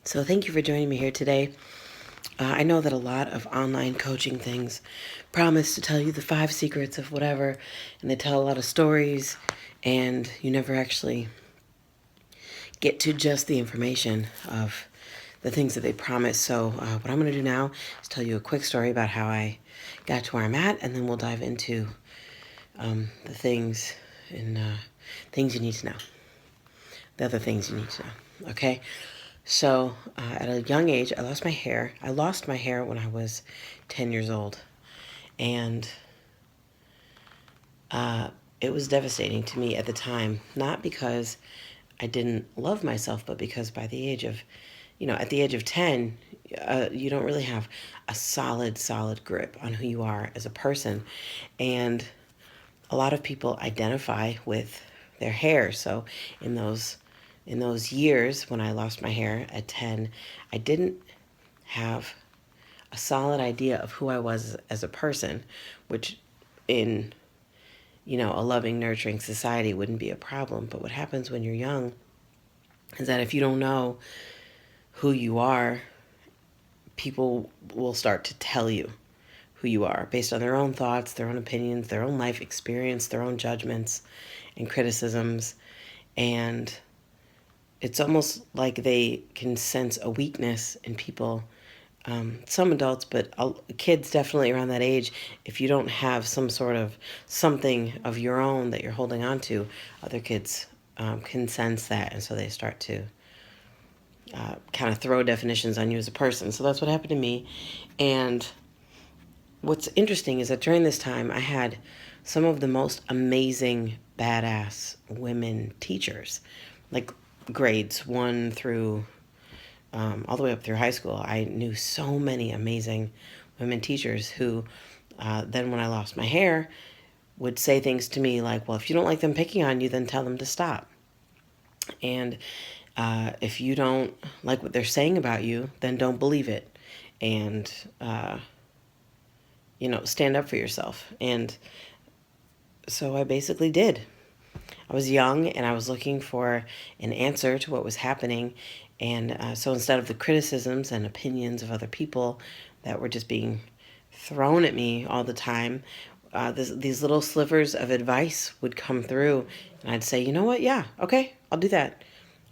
So, thank you for joining me here today. I know that a lot of online coaching things promise to tell you the five secrets of whatever, and they tell a lot of stories, and you never actually get to just the information of the things that they promise. So, what I'm going to do now is tell you a quick story about how I got to where I'm at, and then we'll dive into the things and things you need to know, the other things you need to know. Okay? So, at a young age, I lost my hair. I lost my hair when I was 10 years old. And it was devastating to me at the time, not because I didn't love myself, but because by the age of, at the age of 10, you don't really have a solid grip on who you are as a person. And a lot of people identify with their hair. So in those years when I lost my hair at 10, I didn't have a solid idea of who I was as a person, which in a loving, nurturing society wouldn't be a problem. But what happens when you're young is that if you don't know who you are, people will start to tell you who you are based on their own thoughts, their own opinions, their own life experience, their own judgments and criticisms. And it's almost like they can sense a weakness in people. Some adults, but kids definitely around that age, if you don't have some sort of something of your own that you're holding on to, other kids can sense that. And so they start to kind of throw definitions on you as a person. So that's what happened to me. And what's interesting is that during this time, I had some of the most amazing, badass women teachers, like grades one through all the way up through high school. I knew so many amazing women teachers who then when I lost my hair would say things to me like, well, if you don't like them picking on you, then tell them to stop. And if you don't like what they're saying about you, then don't believe it. And, stand up for yourself. And so I basically did. I was young and I was looking for an answer to what was happening. And so instead of the criticisms and opinions of other people that were just being thrown at me all the time, these little slivers of advice would come through. And I'd say, you know what? Yeah, okay, I'll do that.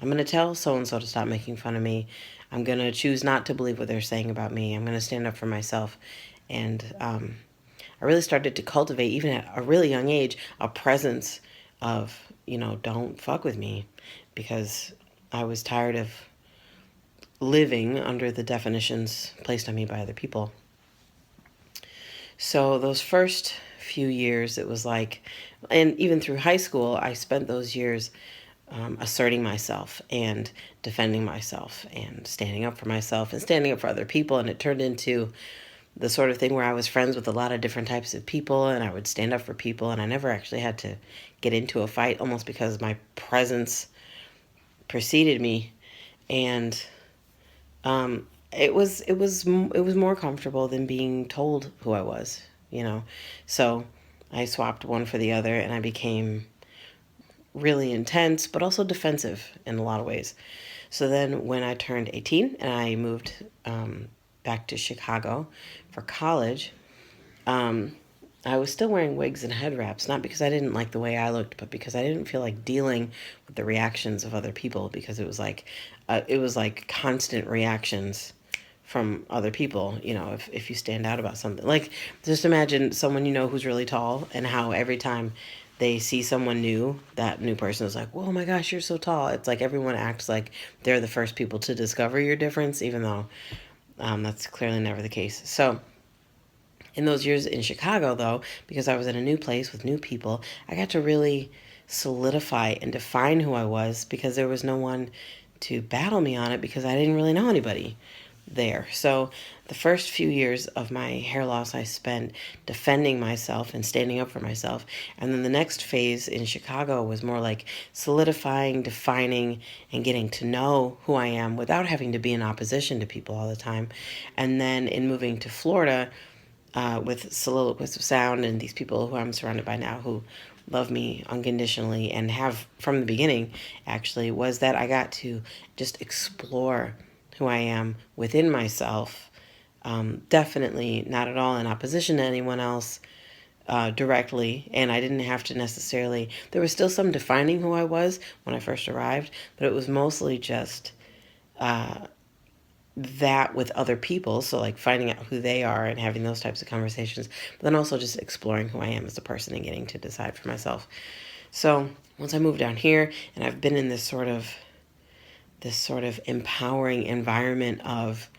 I'm going to tell so and so to stop making fun of me. I'm going to choose not to believe what they're saying about me. I'm going to stand up for myself. And I really started to cultivate, even at a really young age, a presence of, don't fuck with me, because I was tired of living under the definitions placed on me by other people. So those first few years, it was like, and even through high school, I spent those years asserting myself and defending myself and standing up for myself and standing up for other people. And it turned into the sort of thing where I was friends with a lot of different types of people and I would stand up for people, and I never actually had to get into a fight, almost because my presence preceded me. And it was more comfortable than being told who I was, So I swapped one for the other and I became really intense but also defensive in a lot of ways. So then when I turned 18 and I moved back to Chicago for college, um, I was still wearing wigs and head wraps, not because I didn't like the way I looked, but because I didn't feel like dealing with the reactions of other people, because it was like constant reactions from other people, if you stand out about something. Like, just imagine someone who's really tall, and how every time they see someone new, that new person is like, "Whoa, my gosh, you're so tall." It's like everyone acts like they're the first people to discover your difference, even though that's clearly never the case. So in those years in Chicago, though, because I was in a new place with new people, I got to really solidify and define who I was, because there was no one to battle me on it, because I didn't really know anybody there. So the first few years of my hair loss, I spent defending myself and standing up for myself. And then the next phase in Chicago was more like solidifying, defining, and getting to know who I am without having to be in opposition to people all the time. And then in moving to Florida, with Soliloquists of Sound and these people who I'm surrounded by now, who love me unconditionally and have from the beginning, actually, was that I got to just explore who I am within myself. Definitely not at all in opposition to anyone else directly, and I didn't have to necessarily. There was still some defining who I was when I first arrived, but it was mostly just that with other people. So, like finding out who they are and having those types of conversations, but then also just exploring who I am as a person and getting to decide for myself. So, once I moved down here and I've been in this sort of empowering environment of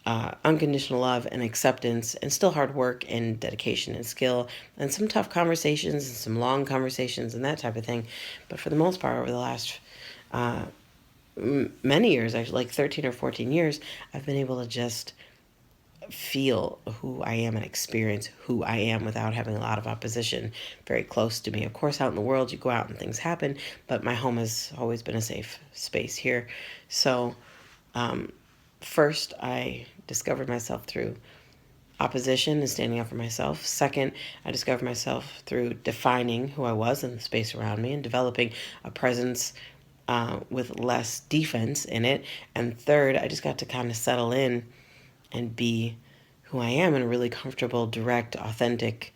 unconditional love and acceptance, and still hard work and dedication and skill, and some tough conversations and some long conversations and that type of thing. But for the most part, over the last many years, actually, like 13 or 14 years, I've been able to just feel who I am and experience who I am without having a lot of opposition very close to me. Of course, out in the world, you go out and things happen, but my home has always been a safe space here. So, first, I discovered myself through opposition and standing up for myself. Second, I discovered myself through defining who I was in the space around me and developing a presence with less defense in it. And third, I just got to kind of settle in and be who I am in a really comfortable, direct, authentic,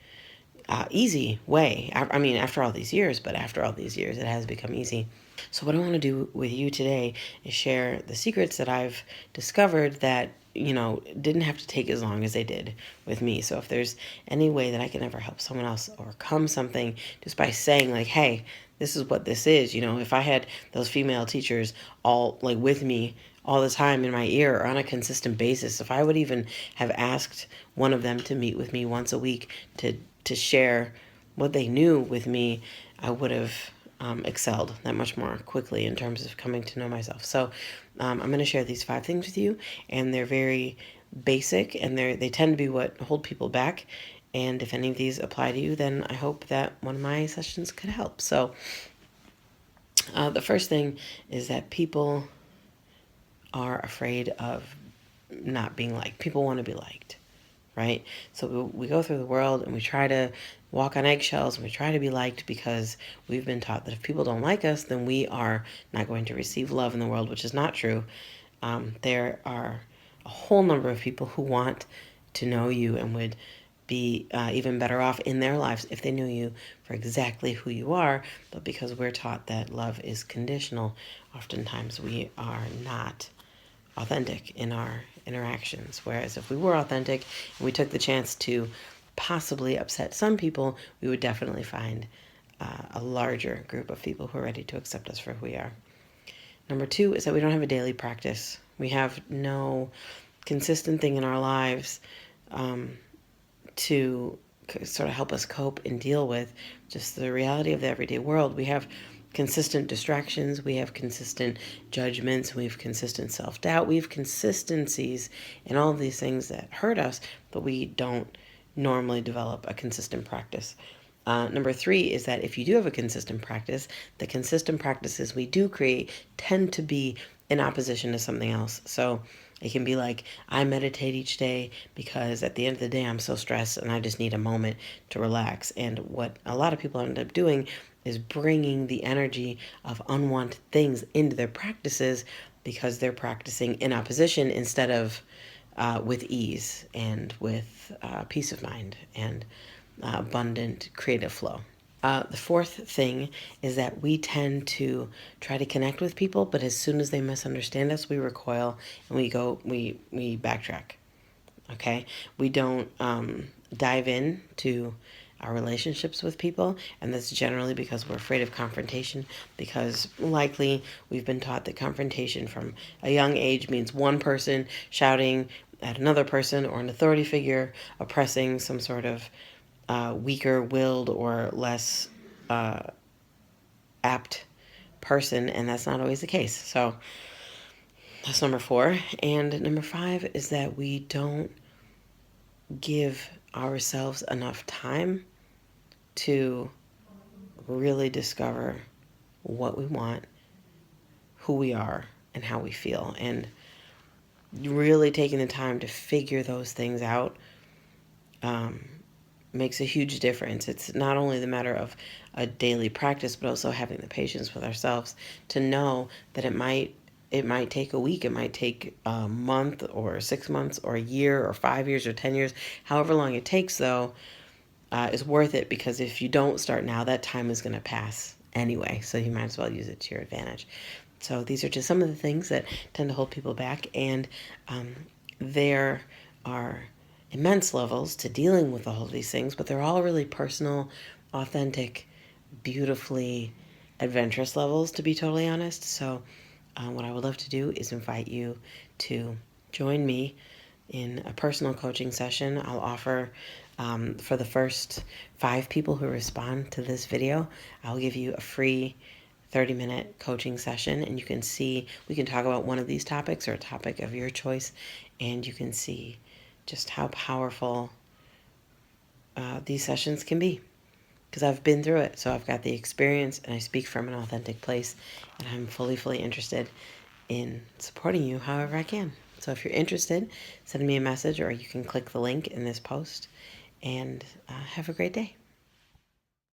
easy way. I mean, after all these years, but after all these years, it has become easy. So, what I want to do with you today is share the secrets that I've discovered that, didn't have to take as long as they did with me. So, if there's any way that I can ever help someone else overcome something just by saying, like, hey, this is what this is. If I had those female teachers all like with me all the time in my ear or on a consistent basis, if I would even have asked one of them to meet with me once a week to share what they knew with me, I would have excelled that much more quickly in terms of coming to know myself. So I'm going to share these 5 things with you, and they're very basic, and they tend to be what hold people back. And if any of these apply to you, then I hope that one of my sessions could help. So the first thing is that people are afraid of not being liked. People want to be liked, right? So we go through the world and we try to walk on eggshells and we try to be liked because we've been taught that if people don't like us, then we are not going to receive love in the world, which is not true. There are a whole number of people who want to know you and would be even better off in their lives if they knew you for exactly who you are. But because we're taught that love is conditional, oftentimes we are not authentic in our interactions. Whereas if we were authentic and we took the chance to possibly upset some people, we would definitely find a larger group of people who are ready to accept us for who we are. Number 2 is that we don't have a daily practice. We have no consistent thing in our lives to sort of help us cope and deal with just the reality of the everyday world. We have consistent distractions, we have consistent judgments, we have consistent self-doubt, we have consistencies in all of these things that hurt us, but we don't normally develop a consistent practice. Number 3 is that if you do have a consistent practice, the consistent practices we do create tend to be in opposition to something else. So it can be like, I meditate each day because at the end of the day, I'm so stressed and I just need a moment to relax. And what a lot of people end up doing is bringing the energy of unwanted things into their practices because they're practicing in opposition instead of with ease and with peace of mind and abundant creative flow. The 4th thing is that we tend to try to connect with people, but as soon as they misunderstand us, we recoil and we backtrack. Okay, we don't dive in to our relationships with people, and that's generally because we're afraid of confrontation, because likely we've been taught that confrontation from a young age means one person shouting at another person or an authority figure oppressing some sort of weaker willed or less apt person, and that's not always the case. So that's number 4. And number 5 is that we don't give ourselves enough time to really discover what we want, who we are, and how we feel. And really taking the time to figure those things out makes a huge difference. It's not only the matter of a daily practice, but also having the patience with ourselves to know that it might It might take a week, it might take a month or 6 months or a year or 5 years or 10 years. However long it takes, though, is worth it, because if you don't start now, that time is going to pass anyway. So you might as well use it to your advantage. So these are just some of the things that tend to hold people back. And there are immense levels to dealing with all of these things, but they're all really personal, authentic, beautifully adventurous levels, to be totally honest. So what I would love to do is invite you to join me in a personal coaching session. I'll offer, for the first 5 people who respond to this video, I'll give you a free 30-minute coaching session, and we can talk about one of these topics or a topic of your choice, and you can see just how powerful these sessions can be, because I've been through it. So I've got the experience, and I speak from an authentic place, and I'm fully interested in supporting you however I can. So if you're interested, send me a message, or you can click the link in this post, and have a great day.